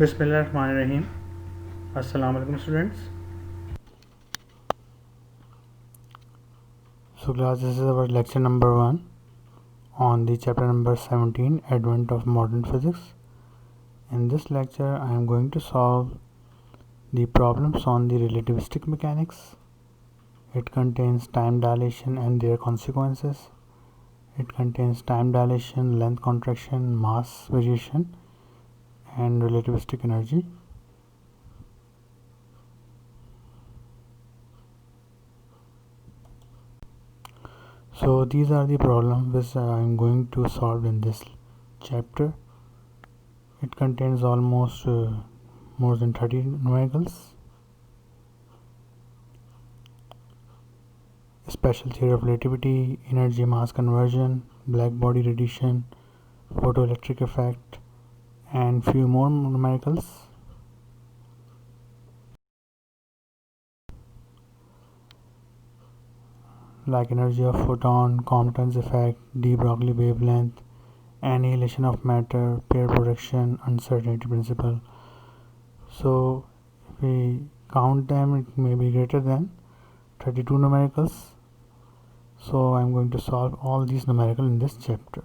बिस्मिल्लाहिर्रहमानिर्रहीम। अस्सलाम वालेकुम students. So class, this is our lecture number 1 on the chapter number 17, Advent of Modern Physics. In this lecture I am going to solve the problems on the relativistic mechanics. It contains time dilation and their consequences. It contains time dilation, length contraction, mass variation and relativistic energy. So these are the problems which I am going to solve in this chapter. It contains almost more than 30 numericals. Special theory of relativity, energy mass conversion, black body radiation, photoelectric effect and few more numericals. Like energy of photon, Compton's effect, de Broglie wavelength, annihilation of matter, pair production, uncertainty principle. So if we count them, it may be greater than 32 numericals. So I am going to solve all these numericals in this chapter.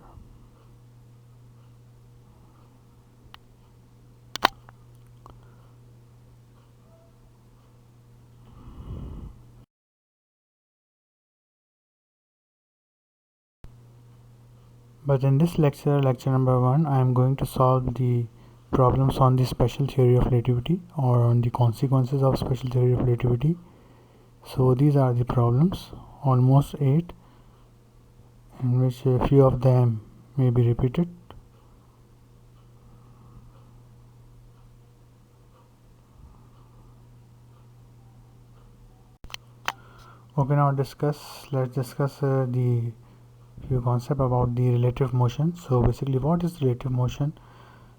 But in this lecture number 1, I am going to solve the problems on the special theory of relativity or on the consequences of special theory of relativity. So these are the problems, almost 8, in which a few of them may be repeated. Okay, now let's discuss the few concept about the relative motion. So basically, what is relative motion?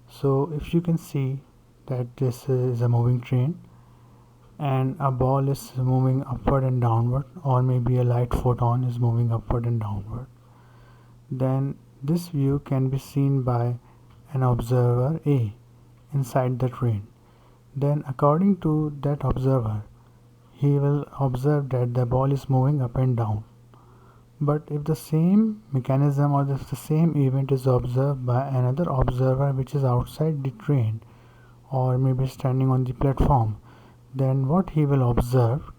So if you can see that this is a moving train and a ball is moving upward and downward, or maybe a light photon is moving upward and downward, then this view can be seen by an observer A inside the train. Then according to that observer, he will observe that the ball is moving up and down. But if the same mechanism or if the same event is observed by another observer which is outside the train or maybe standing on the platform, then what he will observe?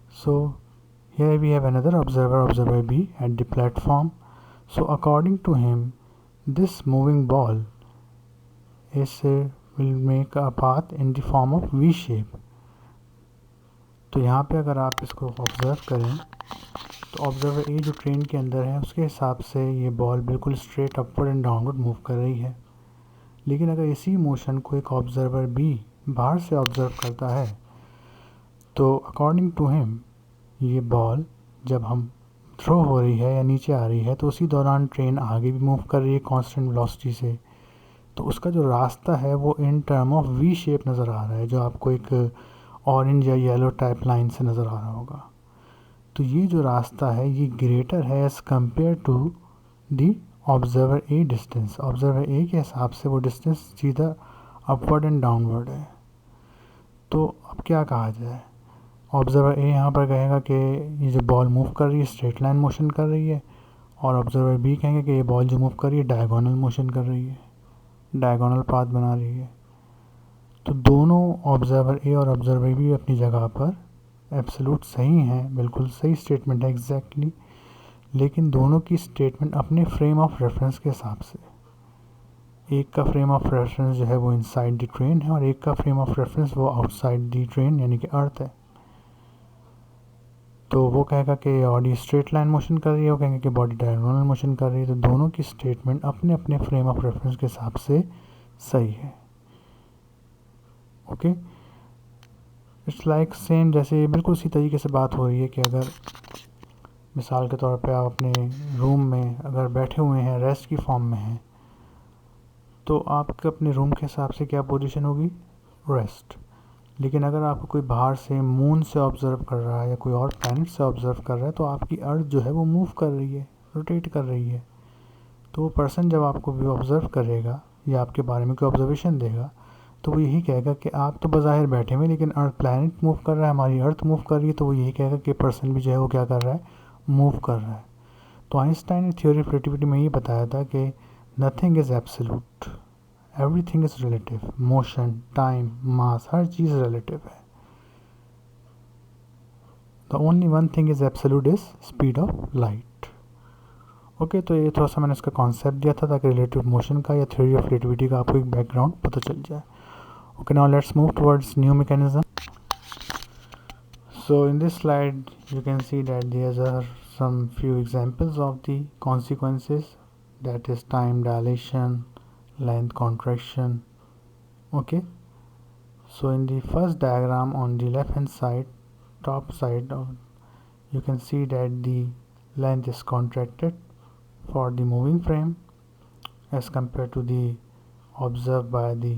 So here we have another observer B at the platform. So according to him, this moving ball will make a path in the form of V shape. तो यहाँ पे अगर आप इसको observe करें तो observer ए जो train के अंदर है उसके हिसाब से ये बॉल बिल्कुल straight upward and downward move कर रही है. लेकिन अगर इसी मोशन को एक ऑब्ज़र्वर बी बाहर से ऑब्ज़र्व करता है तो अकॉर्डिंग टू हिम ये बॉल जब हम थ्रो हो रही है या नीचे आ रही है तो उसी दौरान ट्रेन आगे भी मूव कर रही है कांस्टेंट वेलोसिटी से. तो उसका जो रास्ता है वो इन टर्म ऑफ वी शेप नज़र आ रहा है, जो आपको एक ऑरेंज या येलो टाइप लाइन से नज़र आ रहा होगा. तो ये जो रास्ता है ये ग्रेटर है as compare to the observer A distance. Observer A के हिसाब से वो डिस्टेंस सीधा अपवर्ड एंड डाउनवर्ड है. तो अब क्या कहा जाए? ऑब्ज़र्वर ए यहाँ पर कहेगा कि ये जो बॉल मूव कर रही है स्ट्रेट लाइन मोशन कर रही है, और ऑब्ज़र्वर बी कहेंगे कि ये बॉल जो मूव कर रही है डायगोनल मोशन कर रही है, डायगोनल पाथ बना रही है. तो दोनों ऑब्ज़र्वर ए और ऑब्ज़र्वर बी अपनी जगह पर एब्सोल्यूट सही हैं, बिल्कुल सही स्टेटमेंट है एग्जैक्टली. लेकिन दोनों की स्टेटमेंट अपने फ्रेम ऑफ रेफरेंस के हिसाब से, एक का फ्रेम ऑफ रेफरेंस जो है वो इनसाइड द ट्रेन है और एक का फ्रेम ऑफ रेफरेंस वो आउटसाइड द ट्रेन यानी कि अर्थ है. तो वो कहेगा कि बॉडी स्ट्रेट लाइन मोशन कर रही है, वो कहेंगे कि बॉडी डायगोनल मोशन कर रही है. तो दोनों की स्टेटमेंट अपने अपने फ्रेम ऑफ रेफरेंस के हिसाब से सही है. ओके, इट्स लाइक सेम जैसे बिल्कुल उसी तरीके से बात हो रही है कि अगर मिसाल के तौर पे आप अपने रूम में अगर बैठे हुए हैं, रेस्ट की फॉर्म में हैं, तो आपके अपने रूम के हिसाब से क्या पोजीशन होगी? रेस्ट. लेकिन अगर आपको कोई बाहर से मून से ऑब्ज़र्व कर रहा है या कोई और प्लैनेट से ऑब्ज़र्व कर रहा है तो आपकी अर्थ जो है वो मूव कर रही है, रोटेट कर रही है. तो वो पर्सन जब आपको भी ऑब्ज़र्व करेगा या आपके बारे में कोई ऑब्जर्वेशन देगा तो वो यही कहेगा कि आप तो बज़ाहिर बैठे हुए लेकिन अर्थ प्लैनेट मूव कर रहा है, हमारी अर्थ मूव कर रही है, तो वो यही कहेगा कि पर्सन भी जो है वो क्या कर रहा है, मूव कर रहा है। तो आइंस्टाइन ने थ्योरी ऑफ रिलेटिविटी में ये बताया था कि nothing is absolute, everything is relative, motion, time, mass, हर चीज़ रिलेटिव है। The only one thing is absolute is speed of light. Okay, तो ये थोड़ा सा मैंने इसका कॉन्सेप्ट दिया था ताकि रिलेटिव मोशन का या थ्योरी ऑफ रिलेटिविटी का आपको एक बैकग्राउंड पता चल जाए। Okay, now let's move towards new mechanism. So in this slide you can see that there are some few examples of the consequences, that is time dilation, length contraction. Okay, so in the first diagram on the left hand side, top side of, you can see that the length is contracted for the moving frame as compared to the observed by the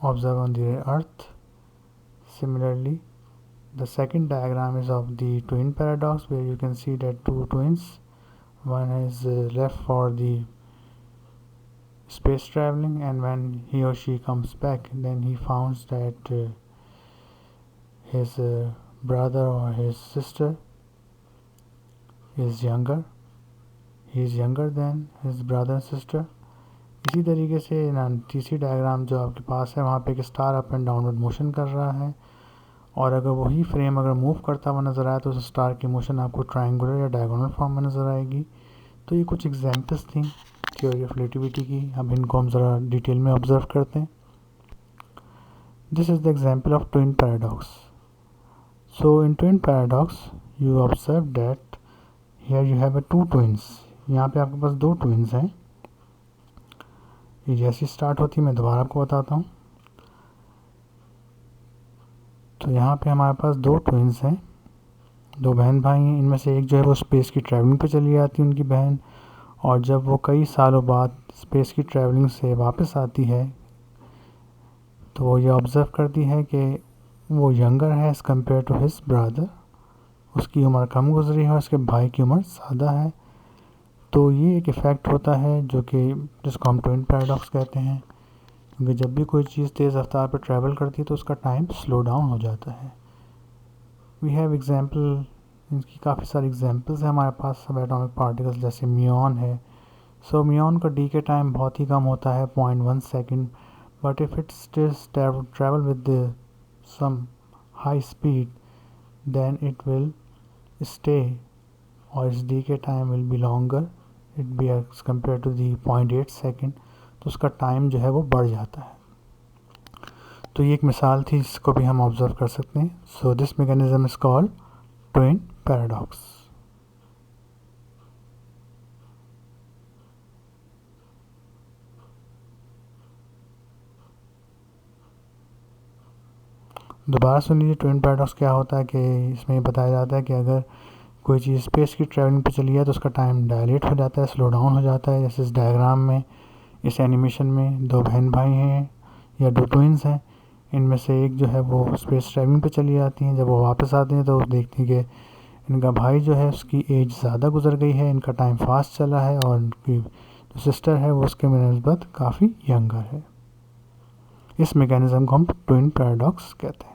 observed on the earth. Similarly, the second diagram is of the twin paradox, where you can see that two twins, one is left for the space traveling, and when he or she comes back, then he finds that his brother or his sister is younger, he is younger than his brother and sister. इसी तरीके से तीसरी diagram जो आपके पास है वहाँ पे एक star up and downward motion कर रहा है, और अगर वही फ्रेम अगर मूव करता हुआ नज़र आए तो उस स्टार की मोशन आपको ट्रायंगुलर या डायगोनल फॉर्म में नज़र आएगी। तो ये कुछ एग्जांपल्स थी थ्योरी ऑफ रिलेटिविटी की, अब इनको हम ज़रा डिटेल में ऑब्जर्व करते हैं। This is the example of twin paradox. So in twin paradox you observe that here you have two twins, यहाँ पे आपके पास दो ट्विंस हैं। ये जैसी स्टार्ट होती है मैं दोबारा आपको बताता हूँ। तो यहाँ पे हमारे पास दो ट्विंस हैं, दो बहन भाई हैं। इनमें से एक जो है वो स्पेस की ट्रैवलिंग पे चली जाती है उनकी बहन, और जब वो कई सालों बाद स्पेस की ट्रैवलिंग से वापस आती है तो वो ये ऑब्ज़र्व करती है कि वो यंगर है as compare to his brother, उसकी उम्र कम गुजरी है और उसके भाई की उम्र ज़्यादा है। तो ये एक इफ़ेक्ट होता है जो कि जिसको हम ट्विन पैराडॉक्स कहते हैं, क्योंकि जब भी कोई चीज़ तेज़ रफ्तार पर ट्रैवल करती है तो उसका टाइम स्लो डाउन हो जाता है। वी हैव एग्जांपल, इनकी काफ़ी सारी एग्जांपल्स हैं हमारे पास सब एटॉमिक पार्टिकल्स, जैसे म्यूऑन है। सो म्यूऑन का डी के टाइम बहुत ही कम होता है 0.1 second, but if it still travel with some high speed then it will stay, और इस decay time will be longer, it be as compare to the 0.8 second, तो उसका टाइम जो है वो बढ़ जाता है। तो ये एक मिसाल थी, इसको भी हम ऑब्जर्व कर सकते हैं। So this mechanism is called twin paradox. दोबारा सुन लीजिए, ट्विन पैराडॉक्स क्या होता है कि इसमें बताया जाता है कि अगर कोई चीज़ स्पेस की ट्रैवलिंग पे चली है तो उसका टाइम डायलेट हो जाता है, स्लो डाउन हो जाता है। जैसे इस डायग्राम में, इस एनिमेशन में दो बहन भाई हैं या दो ट्विंस हैं, इनमें से एक जो है वो स्पेस ट्रैवलिंग पे चली जाती हैं। जब वो वापस आते हैं तो देखती हैं कि इनका भाई जो है उसकी एज ज़्यादा गुजर गई है, इनका टाइम फास्ट चला है, और उनकी जो सिस्टर है वो उसके निस्बत काफ़ी यंगर है। इस मैकेनिज्म को हम ट्विन पैराडॉक्स कहते हैं।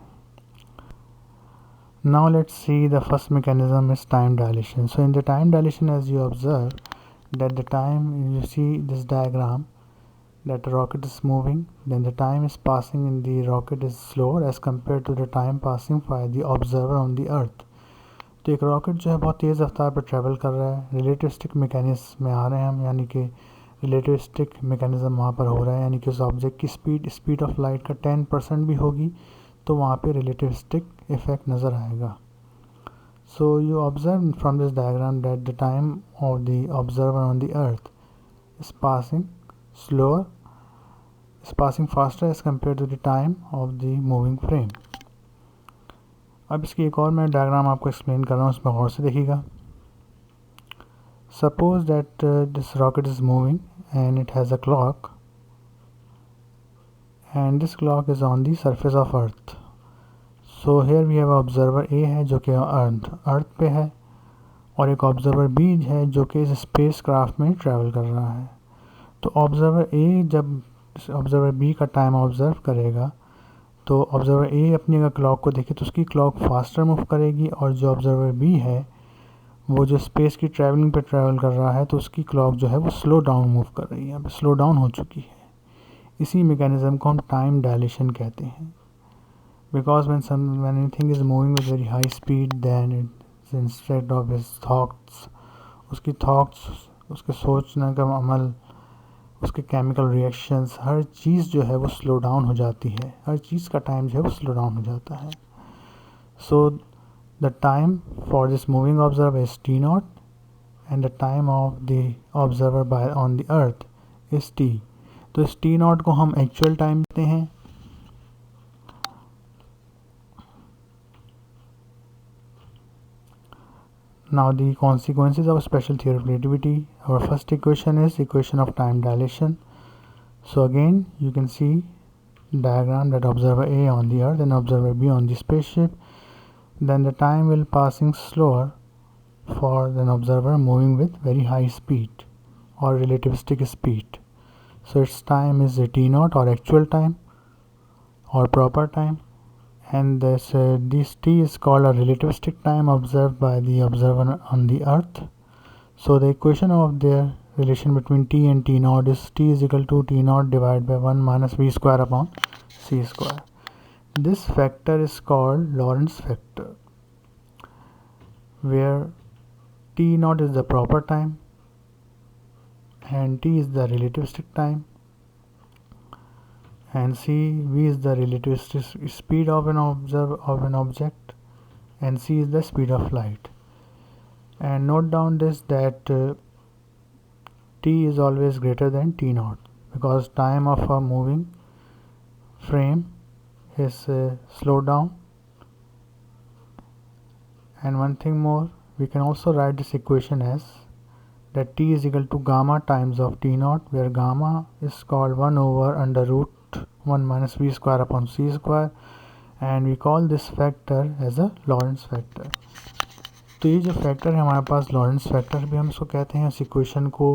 Now let's see the first mechanism is time dilation. So in the time dilation, as you observe that the time, you see this diagram that the rocket is moving, then the time is passing in the rocket is slower as compared to the time passing by the observer on the earth. तो एक rocket जो है बहुत तेज़ रफ्तार पर travel कर रहा है, रिलेटिविस्टिक मैकेनिज्म में आ रहे हैं हम, यानी कि रिलेटिविस्टिक मैकेनिज्म वहाँ पर हो रहा है, यानी कि उस ऑब्जेक्ट की स्पीड ऑफ लाइट का 10% भी होगी तो वहाँ पे रिलेटिविस्टिक इफेक्ट नज़र आएगा। So you observe from this diagram that the time of the observer on the earth is passing slower, is passing faster as compare to the time of the moving frame. अब इसकी एक और मैं diagram आपको explain कर रहा हूँ, उसमें गौर से देखिएगा। Suppose that this rocket is moving and it has a clock, and this clock is on the surface of earth. So here we have observer A है जो कि अर्थ पे है, और एक ऑब्जर्वर B है जो कि इस स्पेस क्राफ्ट में ट्रैवल कर रहा है। तो ऑब्जर्वर ए जब ऑब्जर्वर बी का टाइम ऑब्जर्व करेगा तो ऑब्जर्वर ए अपनी अगर क्लॉक को देखे तो उसकी क्लॉक फास्टर मूव करेगी, और जो ऑब्जर्वर बी है वो जो स्पेस की ट्रैवलिंग पे ट्रैवल कर रहा है तो उसकी क्लॉक जो है वो स्लो डाउन मूव कर रही है, अब स्लो डाउन हो चुकी है। इसी मैकेनिज्म को हम टाइम डायलेशन कहते हैं। Because when anything is moving with very high speed then it instead of his thoughts, उसकी थॉट्स, उसके सोचने का अमल, उसके केमिकल रिएक्शंस, हर चीज़ जो है वो स्लो डाउन हो जाती है, हर चीज़ का टाइम जो है वो स्लो डाउन हो जाता है। So the time for this moving observer is T naught and the time of the observer by on the earth is T. तो इस टी नॉट को हम एक्चुअल टाइम कहते हैं। Now the consequences of special theory of relativity. Our first equation is equation of time dilation. So again you can see diagram that observer A on the earth and observer B on the spaceship. Then the time will passing slower for an observer moving with very high speed or relativistic speed. So its time is t naught or actual time or proper time, and this t is called a relativistic time observed by the observer on the earth. So the equation of their relation between t and t naught is t is equal to t naught divided by 1 minus v square upon c square. This factor is called Lorentz factor, where t naught is the proper time and t is the relativistic time, and v is the relativistic speed of an object, and c is the speed of light. And note down this that t is always greater than t naught, because time of a moving frame is slowed down. And one thing more, we can also write this equation as that t is equal to gamma times of t naught, where gamma is called 1 over under root 1 minus v square upon c square, and we call this factor as a Lorentz factor. तो ये जो factor है हमारे पास Lawrence factor भी हम इसको कहते हैं। इस इक्वेशन को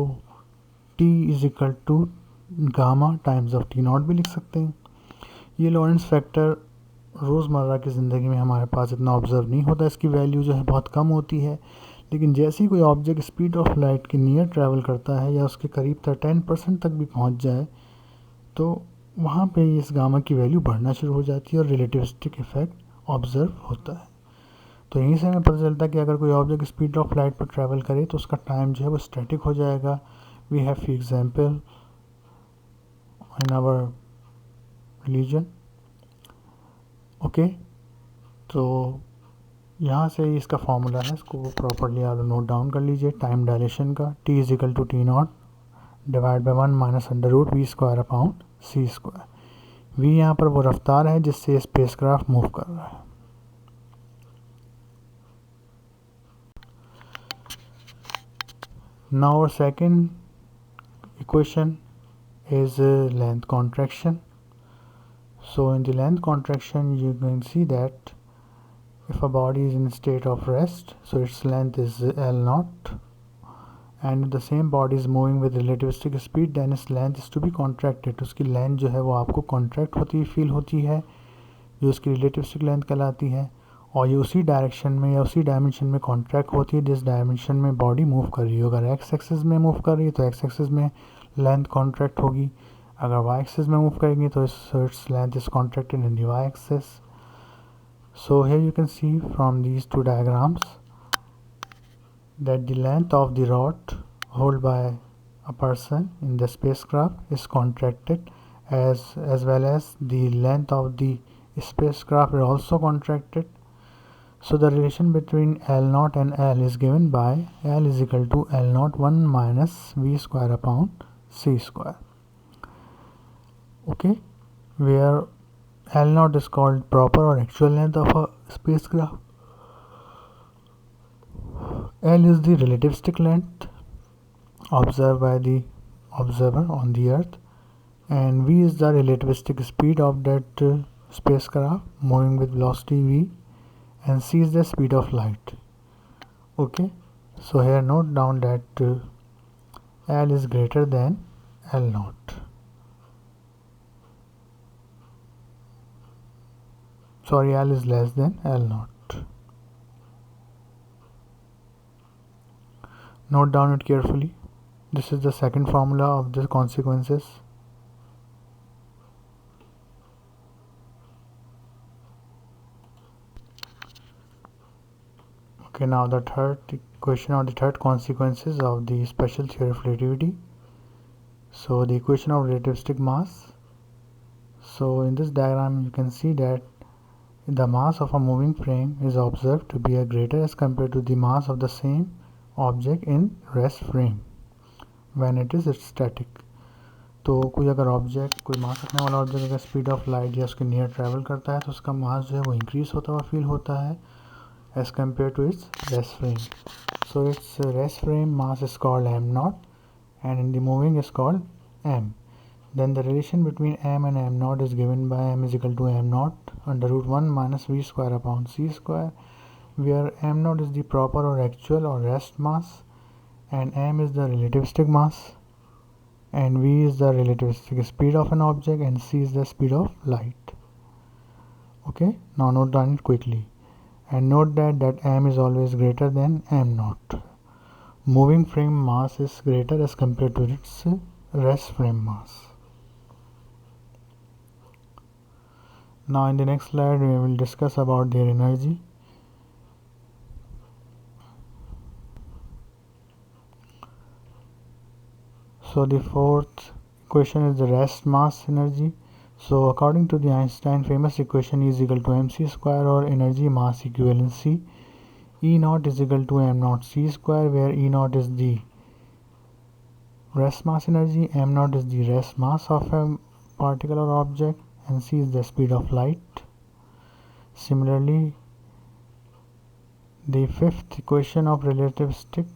t is equal to gamma times of T naught भी लिख सकते हैं। ये लॉरेंस फैक्टर रोज़मर्रा की ज़िंदगी में हमारे पास इतना ऑब्जर्व नहीं होता, इसकी वैल्यू जो है बहुत कम होती है, लेकिन जैसे ही कोई ऑब्जेक्ट स्पीड ऑफ लाइट के नियर ट्रैवल करता है या उसके करीब 10% तक भी पहुंच जाए तो वहाँ पे इस गामा की वैल्यू बढ़ना शुरू हो जाती है और रिलेटिविस्टिक इफेक्ट ऑब्जर्व होता है। तो यहीं से हमें पता चलता है कि अगर कोई ऑब्जेक्ट स्पीड ऑफ लाइट पर ट्रैवल करे तो उसका टाइम जो है वो स्टैटिक हो जाएगा। We have few example in our religion. Okay, तो यहाँ से इसका फॉर्मूला है, इसको प्रॉपरली आप नोट डाउन कर लीजिए। टाइम डायलेशन का t is equal to T naught divide by 1 minus under root v square upon c square. V यहाँ पर वो रफ्तार है जिससे स्पेसक्राफ्ट मूव कर रहा है। Now our second equation is length contraction. So in the length contraction you can see that if a body is in a state of rest, so its length is L naught, and if the same body is moving with relativistic speed then its length is to be contracted. उसकी length जो है वो आपको contract होती feel होती है, जो उसकी रिलेटिविस्टिक लेंथ कहलाती है, और ये उसी डायरेक्शन में या उसी डायमेंशन में कॉन्ट्रैक्ट होती है जिस डायमेंशन में बॉडी मूव कर रही है। अगर एक्स एक्सिस में मूव कर रही है तो एक्स एक्सिस में लेंथ कॉन्ट्रैक्ट होगी, अगर वाई एक्सिस में मूव करेंगी तो its length is contracted in the Y axis. So here you can see from these two diagrams that the length of the rod hold by a person in the spacecraft is contracted as well as the length of the spacecraft is also contracted. So the relation between L naught and L is given by L is equal to L naught 1 minus V square upon C square. Okay, where L naught is called proper or actual length of a spacecraft. L is the relativistic length observed by the observer on the earth, and v is the relativistic speed of that spacecraft moving with velocity v, and c is the speed of light. Okay, so here note down that L is greater than L naught. Sorry, L is less than L naught. Note down it carefully. This is the second formula of the consequences. Okay, now the third equation or the third consequences of the special theory of relativity. So the equation of relativistic mass. So in this diagram you can see that the mass of a moving frame is observed to be greater as compared to the mass of the same object in rest frame when it is static. तो कोई अगर object, कोई मास रखने वाला object अगर speed of light या उसके near travel करता है तो उसका मास जो है वो इंक्रीज होता हुआ फील होता है as compared to its rest frame. So its rest frame mass is called m naught and in the moving is called m. Then the relation between m and m naught is given by m is equal to m naught under root 1 minus v square upon c square, where m naught is the proper or actual or rest mass and m is the relativistic mass and v is the relativistic speed of an object and c is the speed of light. Okay, now note down it quickly. And note that m is always greater than m naught. Moving frame mass is greater as compared to its rest frame mass. Now in the next slide we will discuss about their energy. So the fourth equation is the rest mass energy. So according to the Einstein famous equation, E is equal to mc square or energy mass equivalency, E naught is equal to m naught c square, where E naught is the rest mass energy, m naught is the rest mass of a particle or object, and c is the speed of light. Similarly, the fifth equation of relativistic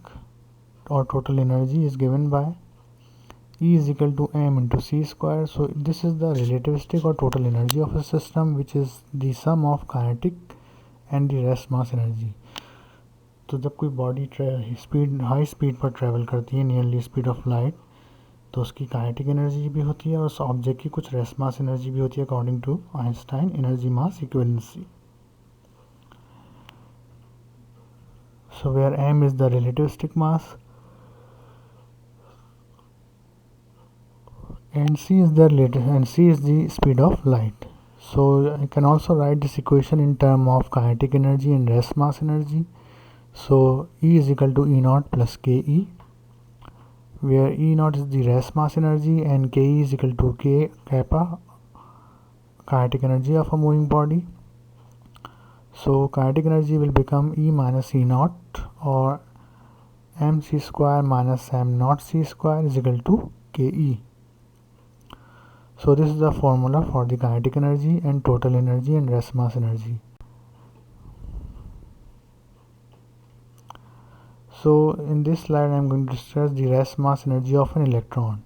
or total energy is given by E is equal to m into c square. So this is the relativistic or total energy of a system, which is the sum of kinetic and the rest mass energy. तो जब कोई body speed high speed पर travel करती है nearly speed of light, तो उसकी kinetic energy भी होती है और उस ऑब्जेक्ट की कुछ रेस्ट मास एनर्जी भी होती है according to Einstein energy mass equivalency. So where m is the relativistic mass and c is the speed of light. So I can also write this equation in term of kinetic energy and rest mass energy. So E is equal to E naught plus Ke, where E naught is the rest mass energy and Ke is equal to K kappa, kinetic energy of a moving body. So kinetic energy will become E minus E naught or mc square minus m naught c square is equal to Ke. So this is the formula for the kinetic energy and total energy and rest mass energy. So in this slide I am going to discuss the rest mass energy of an electron.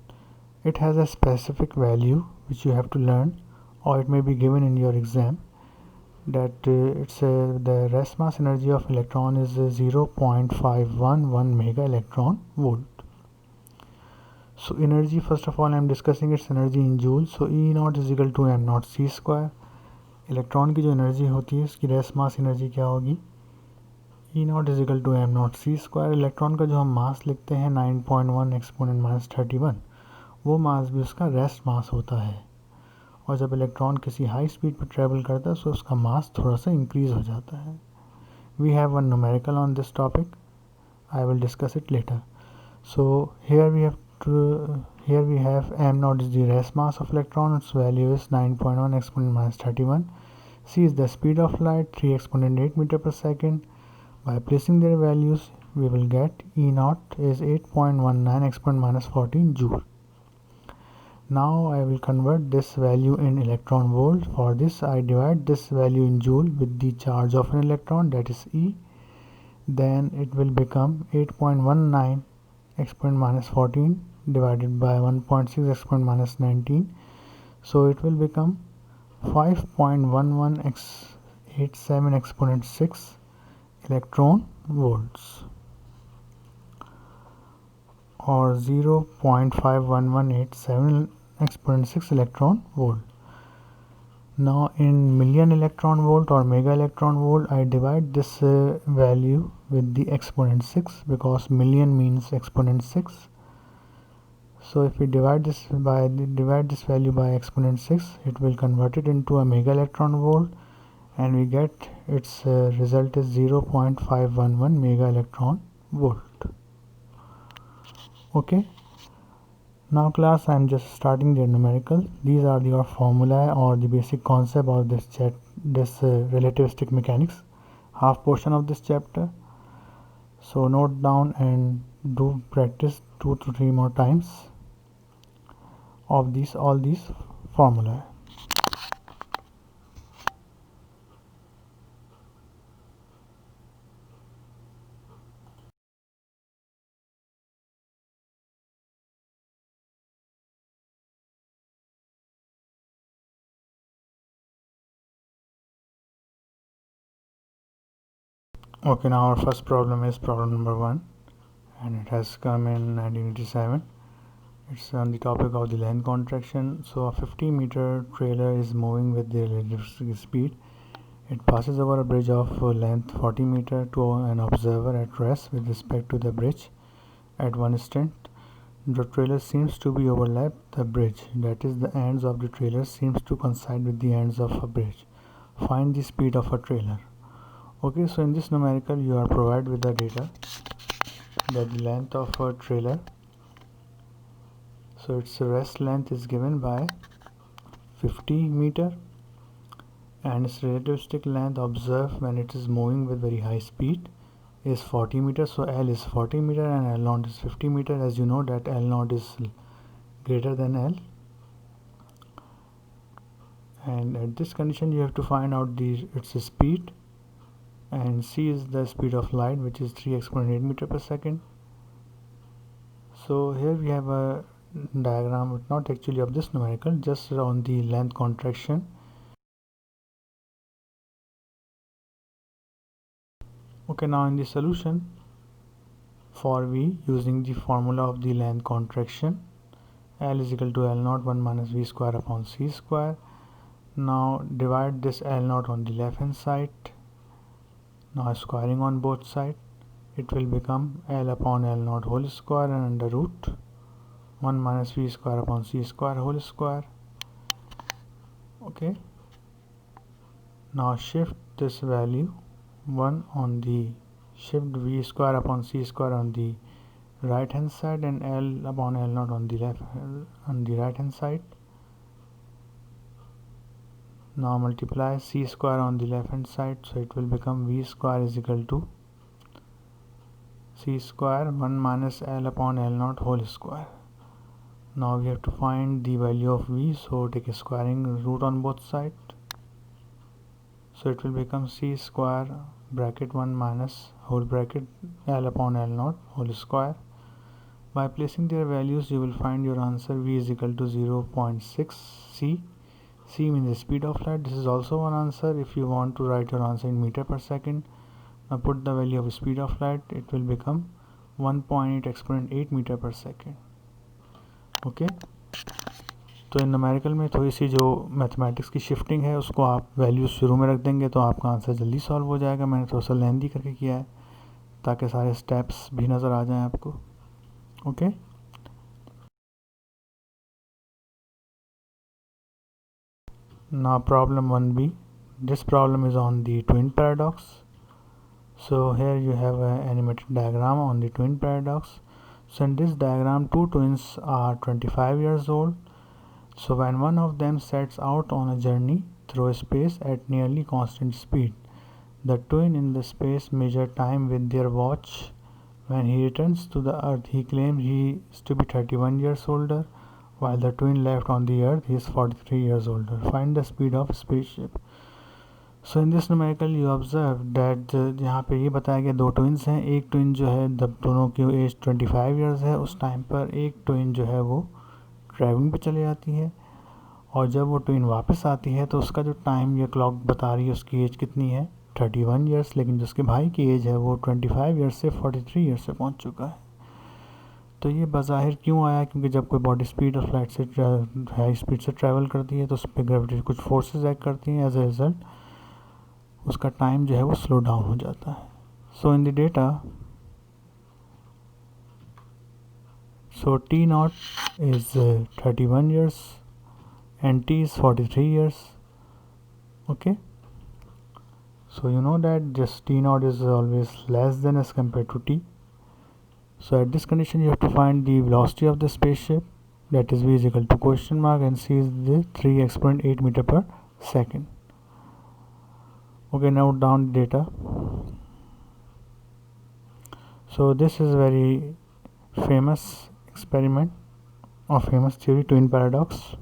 It has a specific value which you have to learn, or it may be given in your exam, that the rest mass energy of electron is 0.511 mega electron volt. So energy, first of all I am discussing its energy in joules. So E naught is equal to m naught c square. Electron की जो energy होती है उसकी rest mass energy क्या होगी, E naught is equal to m naught c square. Electron का जो हम मास लिखते हैं 9.1 एक्सपोनेंट माइनस 31, वो मास भी उसका रेस्ट मास होता है. और जब इलेक्ट्रॉन किसी हाई स्पीड पर ट्रैवल करता है तो उसका मास थोड़ा सा इंक्रीज हो जाता है. We have one numerical on this topic, I will discuss it later. So here we have m naught is the rest mass of electron, its value is 9.1 exponent minus 31. C is the speed of light, 3 exponent 8 meter per second. By placing their values we will get E naught is 8.19 exponent minus 14 joule. Now I will convert this value in electron volt. For this I divide this value in joule with the charge of an electron, that is E. Then it will become 8.19 exponent minus 14 divided by 1.6 exponent minus 19. So it will become 5.1187 exponent 6 electron volts. और 0.5118 exponent 6 electron volt. Now in million electron volt or mega electron volt, I divide this value with the exponent 6 because million means exponent 6. So if we divide this value by exponent 6, it will convert it into a mega electron volt, and we get its result is 0.511 mega electron volt. Okay. Now class, I am just starting the numerical. These are your formula or the basic concept of this relativistic mechanics, half portion of this chapter. So note down and do practice 2 to 3 more times of all these formula. Okay, now our first problem is problem number 1, and it has come in 1987. It's on the topic of the length contraction. So a 50-meter trailer is moving with the relative speed. It passes over a bridge of length 40 meter to an observer at rest with respect to the bridge. At one instant, the trailer seems to be overlap the bridge. That is, the ends of the trailer seems to coincide with the ends of a bridge. Find the speed of a trailer. Okay, so in this numerical you are provided with the data that the length of a trailer, so its rest length is given by 50 meter, and its relativistic length observed when it is moving with very high speed is 40 meter. So L is 40 meter and L naught is 50 meter. As you know that L naught is greater than L, and at this condition you have to find out its speed, and c is the speed of light, which is 3 exponent 8 meter per second. So here we have a diagram, not actually of this numerical, just on the length contraction. Okay, now in the solution for V, using the formula of the length contraction, L is equal to L naught 1 minus V square upon C square. Now divide this L naught on the left hand side. Now squaring on both sides, it will become L upon L naught whole square and under root 1 minus V square upon C square whole square. Okay. Now shift this value 1 on the shift V square upon C square on the right hand side and L upon L naught on the right hand side. Now multiply C square on the left hand side, so it will become V square is equal to C square 1 minus L upon L naught whole square. Now we have to find the value of V, so take a squaring root on both sides. So it will become C square bracket 1 minus whole bracket L upon L naught whole square. By placing their values, you will find your answer. V is equal to 0.6 C. C means the speed of light. This is also one answer. If you want to write your answer in meter per second, now put the value of speed of light. It will become 1.8 exponent 8 meter per second. Okay तो इन numerical में थोड़ी सी जो mathematics की shifting है उसको आप values शुरू में रख देंगे तो आपका आंसर जल्दी सॉल्व हो जाएगा. मैंने थोड़ा सा लेंदी करके किया है ताकि सारे स्टेप्स भी नज़र आ जाएं आपको. Okay now problem 1b. This problem is on the twin paradox. So here you have an animated diagram on the twin paradox. So in this diagram, two twins are 25 years old. So when one of them sets out on a journey through space at nearly constant speed, the twin in the space measure time with their watch. When he returns to the earth, he claims he is to be 31 years older, while the twin left on the earth, he is 43 years older. Find the speed of spaceship. So in this numerical you observe that यहाँ पे ये बताया गया दो twins हैं. एक twin जो है जब दोनों की एज 25 इयर्स है उस टाइम पर एक ट्विन जो है वो ट्रैवलिंग पे चले जाती है, और जब वो ट्विन वापस आती है तो उसका जो टाइम ये क्लॉक बता रही है उसकी एज कितनी है 31 इयर्स, लेकिन जिसके भाई की एज है वो 25 इयर्स से 43 इयर्स से पहुँच चुका है. तो ये बज़ाहिर क्यों आया, क्योंकि जब कोई बॉडी स्पीड और फ्लाइट से हाई स्पीड से ट्रैवल करती है तो उस पर ग्रेविटी कुछ फोर्सेस एक्ट करती हैं, एज ए रिज़ल्ट उसका टाइम जो है वो स्लो डाउन हो जाता है. So in the data, so T naught is 31 years and T is 43 years. Okay, so you know that just T naught is always less than as compared to T. So at this condition you have to find the velocity of the spaceship, that is v is equal to question mark and c is the 3 exponent 8 meter per second. Okay, now down the data. So this is very famous experiment or famous theory, twin paradox.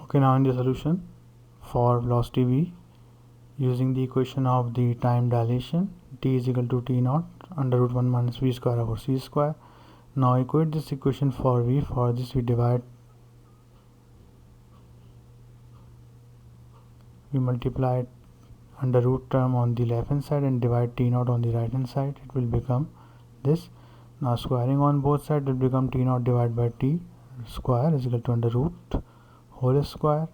Okay, now in the solution for velocity v, using the equation of the time dilation, t is equal to t naught under root 1 minus v square over c square. Now equate this equation for v. For this we multiply under root term on the left hand side and divide t naught on the right hand side. It will become this. Now squaring on both sides will become t naught divided by t square is equal to under root whole square.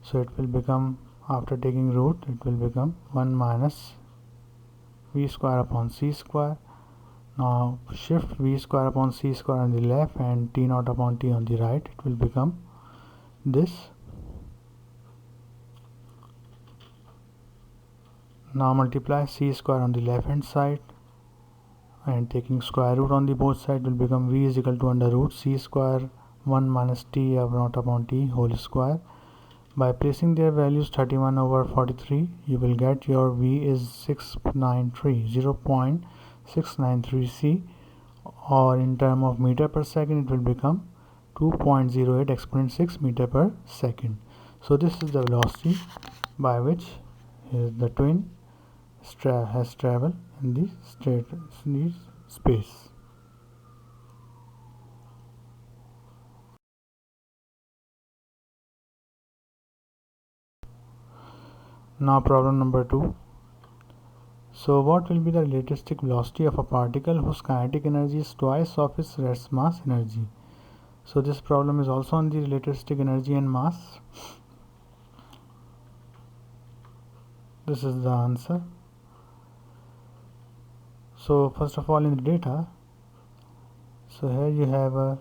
So it will become, after taking root, it will become 1 minus v square upon c square. Now shift v square upon c square on the left and t naught upon t on the right. It will become this. Now multiply c square on the left hand side and taking square root on the both sides will become v is equal to under root c square 1 minus t naught upon t whole square. By placing their values 31 over 43, you will get your v is 0.693 c, or in term of meter per second it will become 2.08 exponent 6 meter per second. So this is the velocity by which the twin has traveled in the space. Now problem number 2. So what will be the relativistic velocity of a particle whose kinetic energy is twice of its rest mass energy? So this problem is also on the relativistic energy and mass. This is the answer. So first of all in the data, so here you have a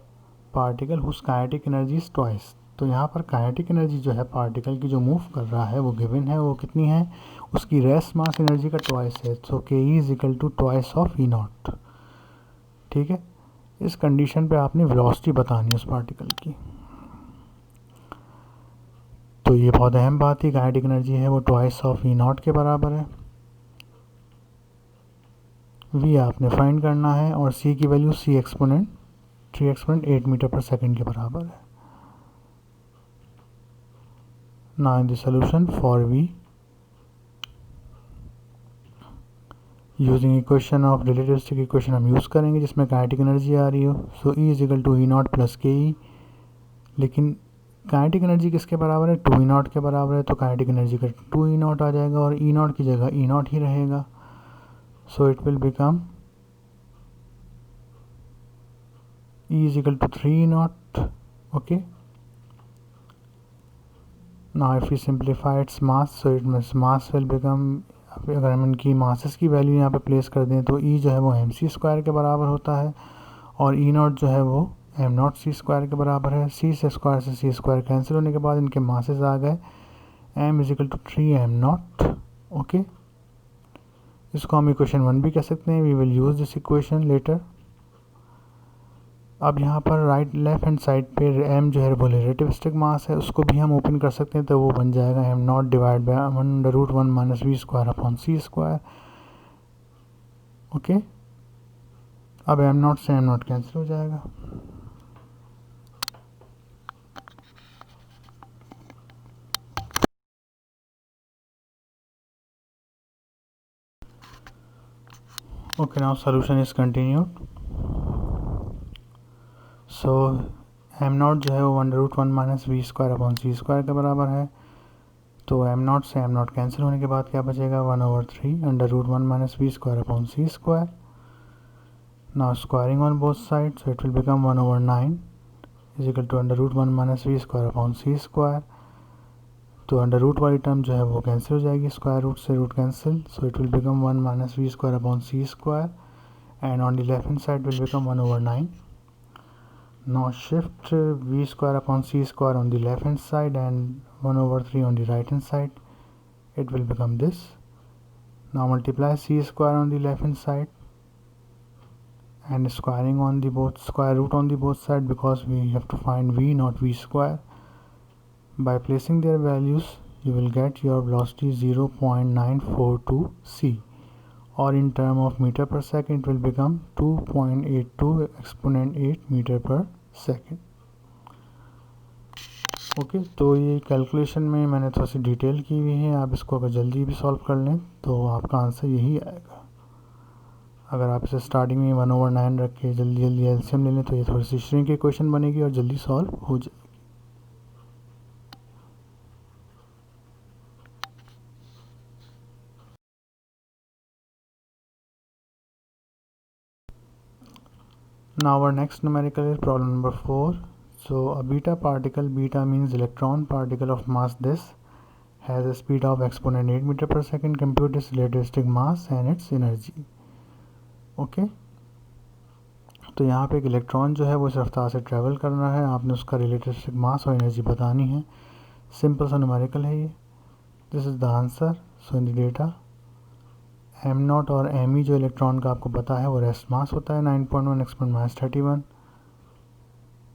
particle whose kinetic energy is twice. तो यहाँ पर kinetic energy जो है particle की जो move कर रहा है वो गिवन है, वो कितनी है, उसकी रेस्ट मास एनर्जी का ट्वाइस है. So K E is equal to twice of E naught. ठीक है, इस कंडीशन पे आपने वेलोसिटी बतानी है उस पार्टिकल की. तो ये बहुत अहम बात है, काइनेटिक एनर्जी है वो ट्वाइस ऑफ ई नॉट के बराबर है. वी आपने फाइंड करना है और सी की value C exponent 3 exponent 8 metre पर सेकेंड के बराबर है. Now in the solution for V, using equation of relativistic equation हम यूज़ करेंगे जिसमें काइनेटिक एनर्जी आ रही हो. So E is equal to E naught plus K E. लेकिन काइनेटिक एनर्जी किसके बराबर है, 2 ई नॉट के बराबर है. तो काइनेटिक एनर्जी का 2 ई नॉट आ जाएगा और ई नॉट की जगह ई नॉट ही रहेगा. So it will become E is equal to 3 E naught. Okay, now if we simplify its mass, so it means mass will become, अगर हम इनकी मासेस की वैल्यू यहाँ पे प्लेस कर दें तो E जो है वो एम सी स्क्वायर के बराबर होता है और E नॉट जो है वो एम नॉट सी स्क्वायर के बराबर है. सी से सी स्क्वायर कैंसिल होने के बाद इनके मासेस आ गए m is equal to 3 m naught. Okay, इसको हम इक्वेशन 1 भी कह सकते हैं. We will use this equation later. अब यहाँ पर राइट लेफ्ट हैंड साइड पे m जो है वो रिलेटिविस्टिक मास है, उसको भी हम ओपन कर सकते हैं. तो वो बन जाएगा m naught divide by under root 1 minus v square upon c square. Okay, अब एम नॉट से एम नॉट कैंसिल हो जाएगा. Okay, now solution is continued. So m naught जो है वो under root one minus v square upon c square के बराबर है। तो एम नॉट से एम नॉट कैंसिल होने के बाद क्या बचेगा, 1/3 under root one minus v square upon c square. Now squaring on both side, so it will become 1/9 is equal to under root one minus v square upon c square. तो under root वाली term जो है वो cancel हो जाएगी, square root से root cancel, so it will become 1 minus v square upon c square and on the left hand side will become 1/9। Now shift v square upon c square on the left hand side and 1/3 on the right hand side. It will become this. Now multiply c square on the left hand side and squaring on the both square root on the both side, because we have to find v not v square. By placing their values you will get your velocity 0.942 c, or in term of meter per second it will become 2.82 exponent 8 meter per second. Okay तो ये calculation में मैंने थोड़ी सी detail की हुई है, आप इसको अगर जल्दी भी सॉल्व कर लें तो आपका आंसर यही आएगा। अगर आप इसे स्टार्टिंग में 1/9 रख के जल्दी जल्दी एलसीएम ले लें तो ये थोड़ी सी श्रिंक की क्वेश्चन बनेगी और जल्दी सॉल्व हो जाएगी। Now our next numerical is problem number 4. So a beta particle, beta means electron particle of mass this, has a speed of exponent 8 meter per second. Compute its relativistic mass and its energy. Okay तो यहाँ पे एक electron जो है वो इस रफ्तार से ट्रैवल कर रहा है, आपने उसका रिलेटिविस्टिक मास और एनर्जी बतानी है। सिंपल सा न्यूमेरिकल है ये। This is the answer. So in the data am not और एम ई जो इलेक्ट्रॉन का आपको पता है वो रेस्ट मास होता है 9.1 exponent minus 31।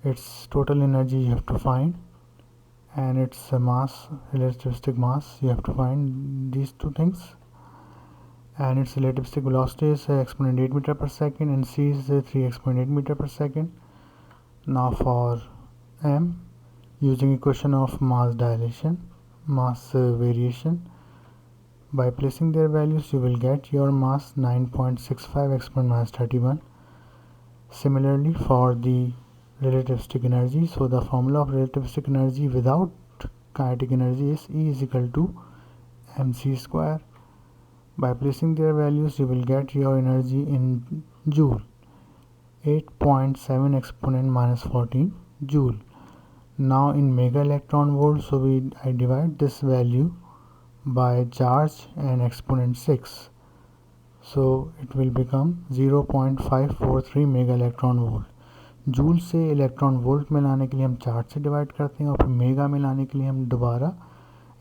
It's total energy you have to find and its mass, relativistic mass, you have to find these two things, and its relativistic velocity is exponent 8 meter per second and c is 3 exponent 8 meter per second. Now for m, using equation of mass dilation, mass variation, by placing their values you will get your mass 9.65 exponent minus 31. Similarly for the relativistic energy, so the formula of relativistic energy without kinetic energy is E is equal to mc square. By placing their values you will get your energy in joule, 8.7 exponent minus 14 joule. Now in mega electron volt, so I divide this value by charge and exponent 6, so it will become 0.543 mega electron volt. Joule से electron volt में लाने के लिए हम charge से divide करते हैं और फिर मेगा में लाने के लिए हम दोबारा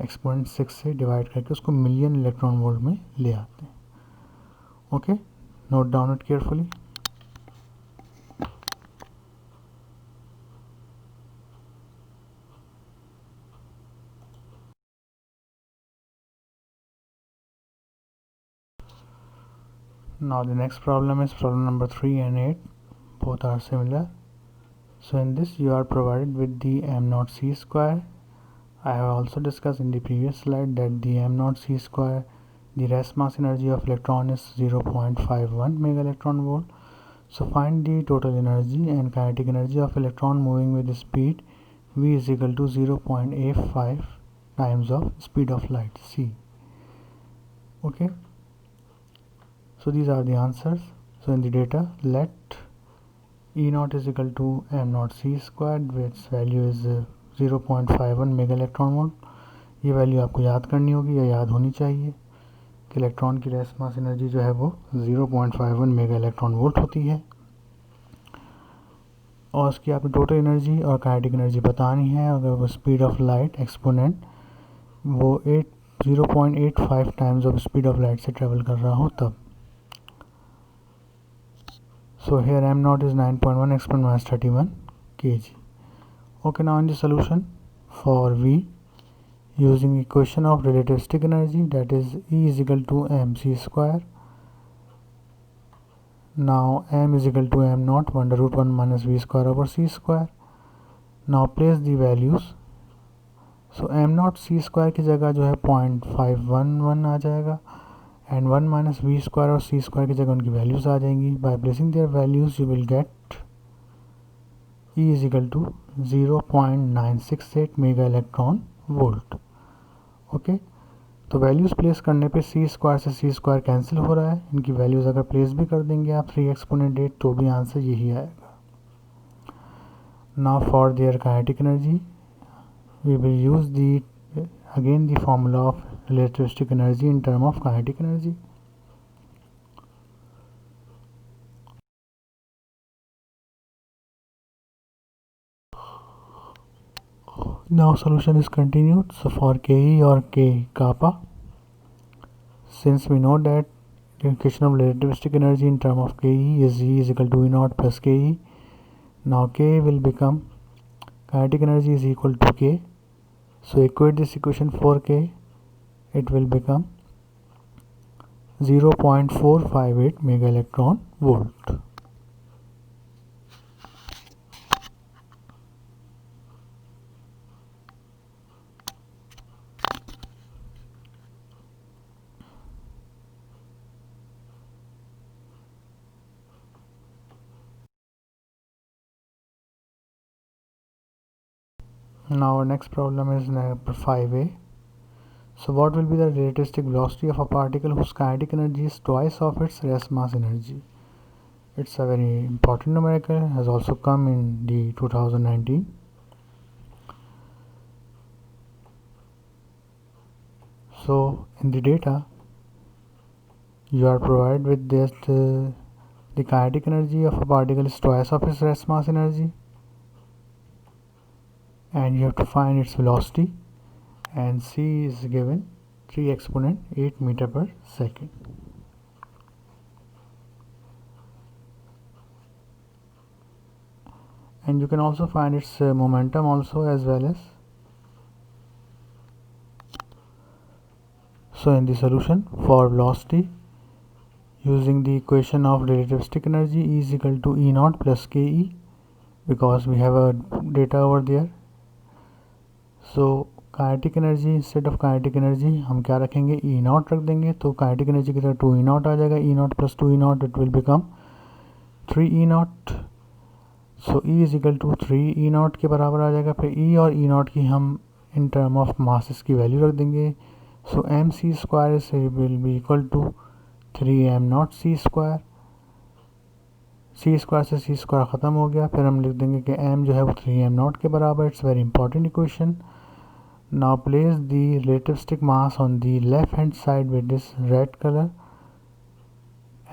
एक्सपोनेंट 6 से डिवाइड करके उसको मिलियन इलेक्ट्रॉन वोल्ट में ले आते हैं। Okay, note down it carefully. Now the next problem is problem number 3 and 8. Both are similar. So in this you are provided with the m naught c square. I have also discussed in the previous slide that the m naught c square, the rest mass energy of electron is 0.51 mega electron volt. So find the total energy and kinetic energy of electron moving with the speed v is equal to 0.85 times of speed of light c. Okay, so these are the answers. So in the data, let E naught is equal to m naught c squared, which value is 0.51 mega electron volt. ये value आपको याद करनी होगी या याद होनी चाहिए कि इलेक्ट्रॉन की रेस्ट मास एनर्जी जो है वो 0.51 मेगा इलेक्ट्रॉन वोल्ट होती है, और उसकी आपको टोटल एनर्जी और काइनेटिक एनर्जी बतानी है। अगर वो स्पीड ऑफ लाइट एक्सपोनेंट वो 0.85 times of speed of light से ट्रेवल कर रहा हो तब। So here m naught is 9.1 exponent minus 31 kg. Okay, now in the solution for V, using equation of relativistic energy, that is E is equal to mc square. Now m is equal to m naught under root 1 minus v square over c square. Now place the values. So m naught c square की जगह जो है 0.511 आ जाएगा and 1 minus v square और सी square की जगह उनकी values आ जाएंगी. By placing their values you will get e is equal to 0.968 mega electron volt. Okay, तो वैल्यूज़ प्लेस करने पे सी स्क्वायर से सी स्क्वायर कैंसिल हो रहा है. इनकी वैल्यूज़ अगर प्लेस भी कर देंगे आप 3 एक्सपोनेंट 8 तो भी आंसर यही आएगा. Now for their kinetic energy we will use again the formula of relativistic energy in term of kinetic energy. Now solution is continued. So for Ke or K kappa, since we know that the equation of relativistic energy in term of Ke is E is equal to E naught plus Ke. Now K will become kinetic energy is equal to K. So equate this equation for K, it will become 0.458 mega electron volt. Now our next problem is number 5a. So what will be the relativistic velocity of a particle whose kinetic energy is twice of its rest mass energy? It's a very important numerical, has also come in the 2019. So in the data you are provided with this the kinetic energy of a particle is twice of its rest mass energy, and you have to find its velocity, and c is given 3 exponent 8 meter per second. And you can also find its momentum also as well as. So in the solution for velocity, using the equation of relativistic energy E is equal to E naught plus Ke, because we have a data over there. So kinetic energy instead of kinetic energy हम क्या रखेंगे, ई not रख देंगे. तो kinetic energy की तरह 2 E naught आ जाएगा. E naught plus 2 E naught it will become 3 E naught. So E is equal to 3 E naught के बराबर आ जाएगा. फिर ई और ई नॉट की हम इन टर्म ऑफ मासेस की वैल्यू रख देंगे. सो एम सी स्क्वायर से will be equal to 3 m naught c square. C square से सी स्क्वायर ख़त्म हो गया. फिर हम लिख देंगे कि एम जो है वो 3 एम नॉट के बराबर. It's very important equation. Now place the relativistic mass on the left hand side with this red color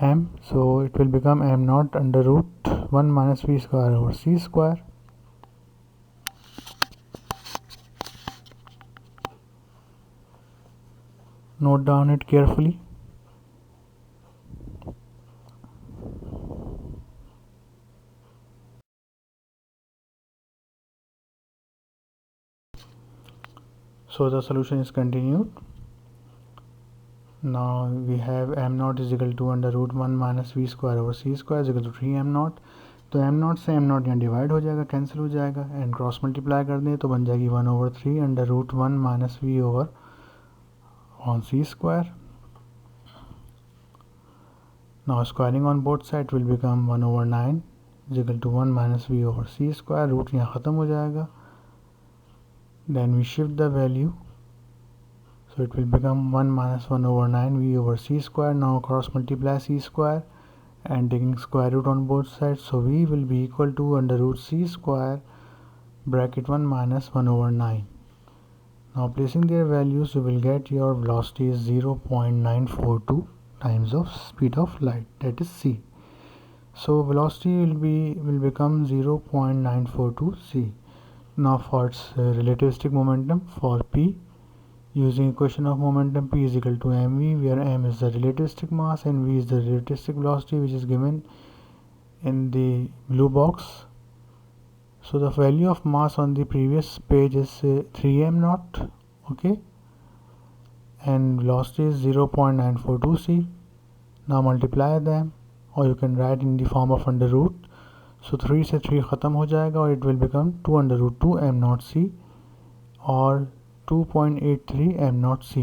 m. So it will become m naught under root 1 minus v square over c square. Note down it carefully. So the solution is continued. Now we have m naught is equal to under root 1 minus v square over c square is equal to 3 m naught. तो m naught से m naught यहाँ divide हो जाएगा, cancel हो जाएगा, and cross multiply कर दें तो बन जाएगी 1/3 under root 1 minus v over on c square. Now squaring on both sides will become 1/9 is equal to 1 minus v over c square. Root यहाँ ख़त्म हो जाएगा. Then we shift the value, so it will become 1 minus 1/9 v over c square. Now cross multiply c square and taking square root on both sides, so v will be equal to under root c square bracket 1 minus 1/9. Now placing their values, you will get your velocity is 0.942 times of speed of light, that is c. So velocity will become 0.942 c. Now for its relativistic momentum for p, using equation of momentum p is equal to mv, where m is the relativistic mass and v is the relativistic velocity, which is given in the blue box. So the value of mass on the previous page is 3 m naught, okay, and velocity is 0.942 c. Now multiply them, or you can write in the form of under root. So 3 से 3 ख़त्म हो जाएगा और it will become 2 under root 2 m naught c or 2.83 m naught c.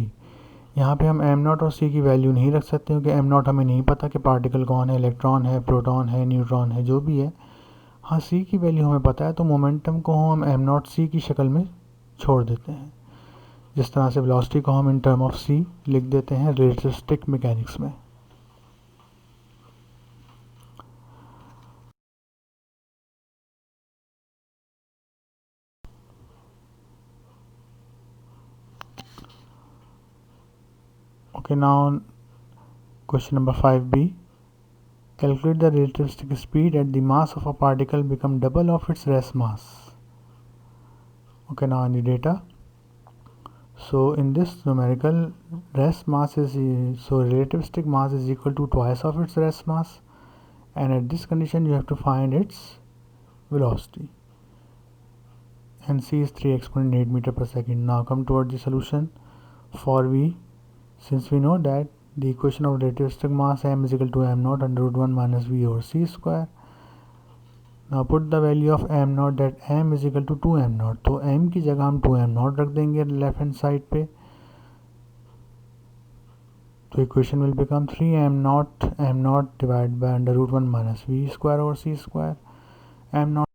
यहाँ पे हम am not और सी की वैल्यू नहीं रख सकते क्योंकि एम नॉट हमें नहीं पता कि पार्टिकल कौन है, इलेक्ट्रॉन है, प्रोटॉन है, न्यूट्रॉन है, जो भी है। हाँ, सी की वैल्यू हमें पता है, तो मोमेंटम को हम एम नॉट सी की शक्ल में छोड़ देते हैं, जिस तरह से वेलोसिटी को हम इन टर्म ऑफ सी लिख देते हैं रिलेटिविस्टिक मैकेनिक्स में। Okay, now question number 5b. Calculate the relativistic speed at the mass of a particle become double of its rest mass. Okay, now in the data. So in this numerical, rest mass is relativistic mass is equal to twice of its rest mass, and at this condition you have to find its velocity. And c is 3 exponent 8 meter per second. Now come toward the solution. For v, since we know that the equation of relativistic mass m is equal to m naught under root 1 minus v over c square. Now put the value of m naught, that m is equal to 2 m naught. तो m की जगह हम 2 m naught रख देंगे left hand side पे, तो equation will become 3 m naught divided by under root 1 minus v square over c square. m naught.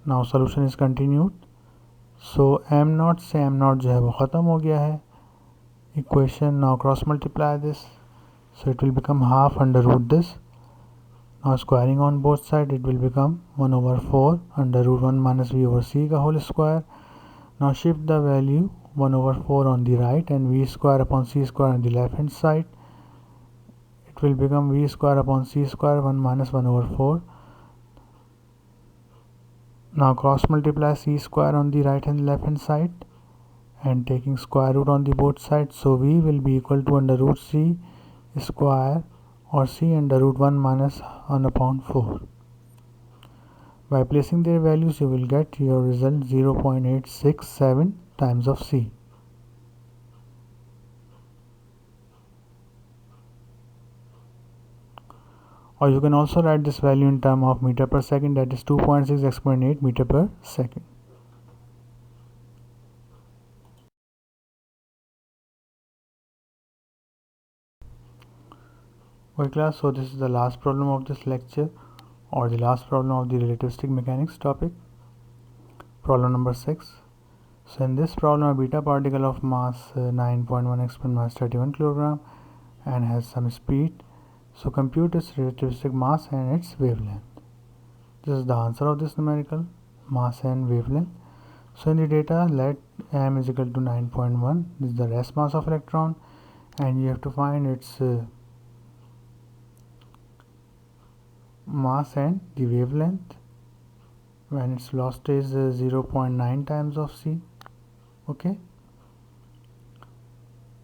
Now solution is continued. So m naught से m naught जो है वो ख़त्म हो गया है. Equation now cross multiply this, so it will become half under root this. Now squaring on both sides, it will become 1 over 4 under root 1 minus v over c का whole square. Now shift the value 1 over 4 on the right and v square upon c square on the left hand side. It will become v square upon c square 1 minus 1 over 4. Now cross multiply c square on the right and left hand side and taking square root on the both sides. So v will be equal to under root c square or c under root 1 minus 1 upon 4. By placing their values, you will get your result 0.867 times of c. Or you can also write this value in term of meter per second, that is 2.6 exponent 8 meter per second. Okay class, so this is the last problem of this lecture, or the last problem of the relativistic mechanics topic. Problem number 6. So in this problem, a beta particle of mass 9.1 exponent minus 31 kilogram and has some speed. So compute its relativistic mass and its wavelength. This is the answer of this numerical, mass and wavelength. So in the data, let m is equal to 9.1. This is the rest mass of electron, and you have to find its mass and the wavelength when its velocity is 0.9 times of c. Okay,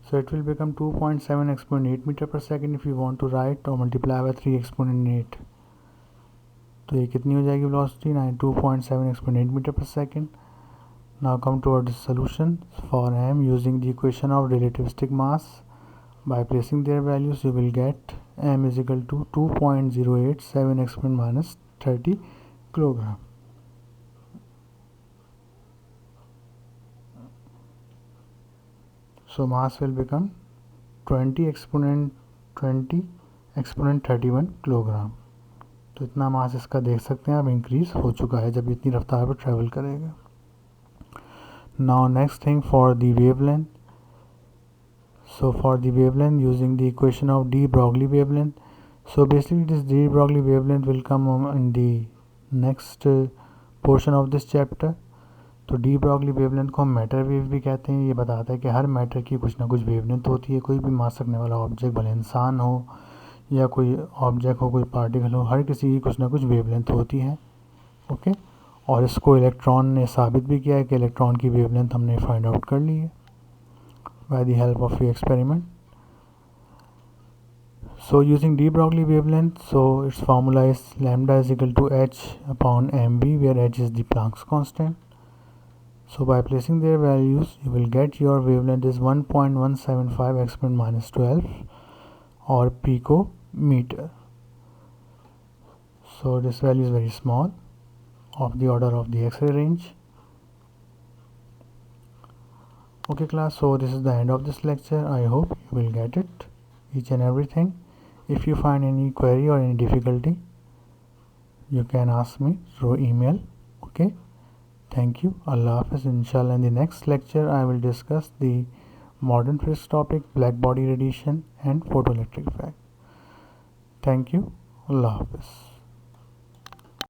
so it will become 2.7 exponent 8 meter per second if you want to write, or multiply by 3 exponent 8. तो ये कितनी हो जाएगी velocity? 2.7 exponent 8 meter per second. Now come toward the solution. For m, using the equation of relativistic mass, by placing their values, you will get m is equal to 2.087 exponent minus 30 kilogram. So mass will become 20 exponent 31 kilogram. तो इतना मास इसका देख सकते हैं आप increase हो चुका है जब इतनी रफ्तार पर ट्रैवल करेगा. Now next thing for the wavelength. So for the wavelength, using the equation of de Broglie wavelength. So basically this de Broglie wavelength will come in the next portion of this chapter. तो de Broglie wavelength को हम matter wave भी कहते हैं. ये बताता है कि हर मैटर की कुछ ना कुछ वेवलेंथ होती है. कोई भी मास रखने वाला ऑब्जेक्ट, भले इंसान हो या कोई ऑब्जेक्ट हो, कोई पार्टिकल हो, हर किसी की कुछ ना कुछ वेवलेंथ होती है. ओके, और इसको इलेक्ट्रॉन ने साबित भी किया है कि इलेक्ट्रॉन की वेवलेंथ हमने फाइंड आउट कर ली है बाय द हेल्प ऑफ ये experiment. So using de Broglie wavelength, so its formula is lambda is equal to h upon mv, where h is the Planck's constant. So by placing their values, you will get your wavelength is 1.175 exponent minus 12 or picometer. So this value is very small, of the order of the X-ray range. Okay class, so this is the end of this lecture. I hope you will get it, each and everything. If you find any query or any difficulty, you can ask me through email. Okay, thank you. Allah Hafiz. Inshallah, in the next lecture I will discuss the modern physics topic, black body radiation and photoelectric effect. Thank you. Allah Hafiz.